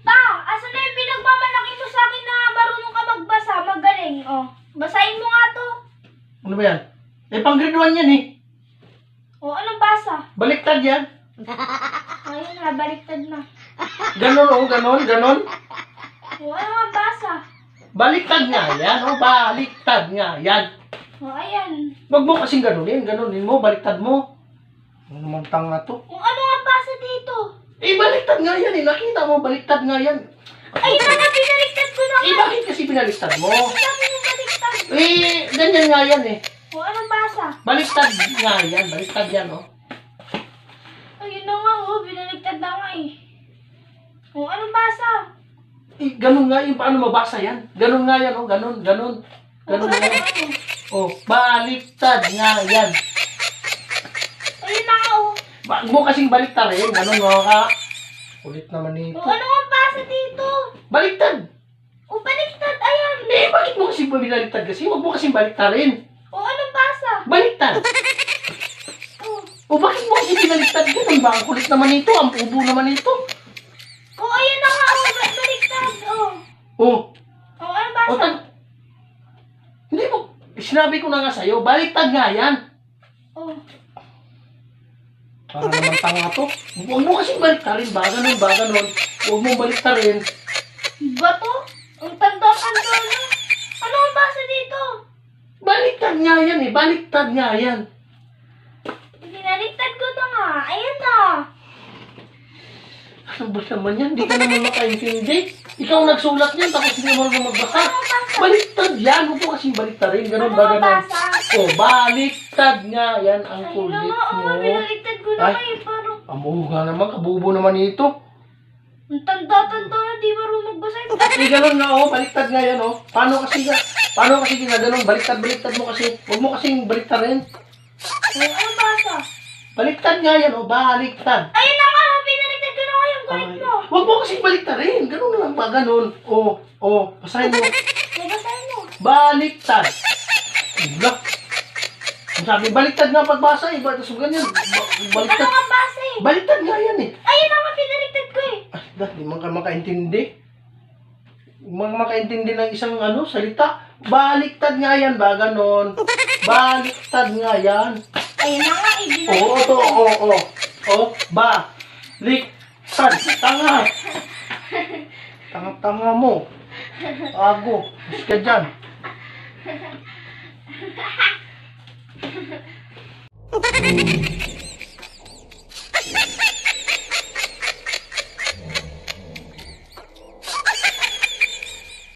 Pa, asan na yung pinagmamalaki mo sa akin na marunong ka magbasa? Magaling, oh. Basahin mo nga to. Ano ba yan? Eh, pang grade 1 yan eh. Oh, anong basa? Baliktad yan. Ayun na, baliktad na. Ganon oh, ganon, ganon. Oh, ano nga basa? Baliktad nga yan, oh, baliktad nga yan. Oh, ayan. Wag mo kasing ganunin mo, baliktad mo. Ano naman tanga to? Oh, ano nga basa dito? Eh, baliktad nga yan eh, nakita mo, baliktad nga yan. Ayun na nga, binaliktad ko na. Eh, bakit kasi pinaliktad mo? Sabi mo baliktad. Eh, ganyan nga yan eh. Oh, anong basa? Baliktad nga yan, baliktad yan oh. Ayun na nga, oh, binaliktad na nga eh. Oh, anong basa? Eh, ganun nga yung paano mabasa yan. Ganun nga yan oh, ganun, ganun. Ganun nga yan. Oh, baliktad nga yan. Ayun na nga, oh. Wag mo kasing baliktad rin, ganun nga ka. Kulit naman nito. Oh, ano nga basa dito? Baliktad! Oh, baliktad, ayan. Eh, bakit mo kasing binaliktad kasi? Wag mo kasing baliktad rin. Oh, anong basa? Baliktad! Oh, O bakit mo kasi binaliktad ganun ba? Ang kulit naman nito, ang ubo naman nito. oh, ayun na nga, oh, baliktad, oh. Oh, Oh, anong o basa? hindi mo, sinabi ko na nga sa'yo, baliktad nga yan. Oh, Para naman tanga to. Huwag mo kasing baliktarin, ba ganun, ba ganun. Huwag mo baliktarin. bato? Ang tanda-tanda na. Ano ang basa dito? Baliktad nga yan eh, baliktad nga yan. Binaliktad ko na nga. Ayan na. Ano ba naman yan? Di ka naman makaintindi. Ikaw nagsulat niyan, tapos hindi mo naman magbasa. Baliktad yan, huwag mo kasing baliktarin. Ganun Ano ba ang ganun? basa? Oh, baliktad nga yan ang Ayun kulit na nga, mo. oh, binaliktad ko na Ay. nga eh. Parang, Amuho nga naman, kabubo naman ito. ang tanda-tanda na, di marunong magbasa yun. Eh, ganun nga oh, baliktad nga yan oh. Paano kasi ginaganon? Baliktad mo kasi. Huwag mo kasing baliktarin. Oh, anong basa? Baliktad nga yan oh, baliktad. Ayun na nga, oh, binaliktad ko na nga yung kulit Ay, mo. huwag mo kasing baliktarin. Ganun lang ba, ganun. Oh, basahin mo. Babasahin mo. Baliktad. Wala. Ang sabi, baliktad nga pagbasa eh. Ba't so ganyan? Ano Baliktad. nga basa eh? Baliktad nga yan eh. Ayun na nga, binaliktad ko eh. Ay, di man ka makaintindi. Mga makaintindi ng isang salita. Baliktad nga yan ba, ganon. Baliktad nga yan. Ayun na nga, eh, Oo, binaliktad. baliktad. Tanga. Tanga-tanga mo. Ago. Mas ka dyan.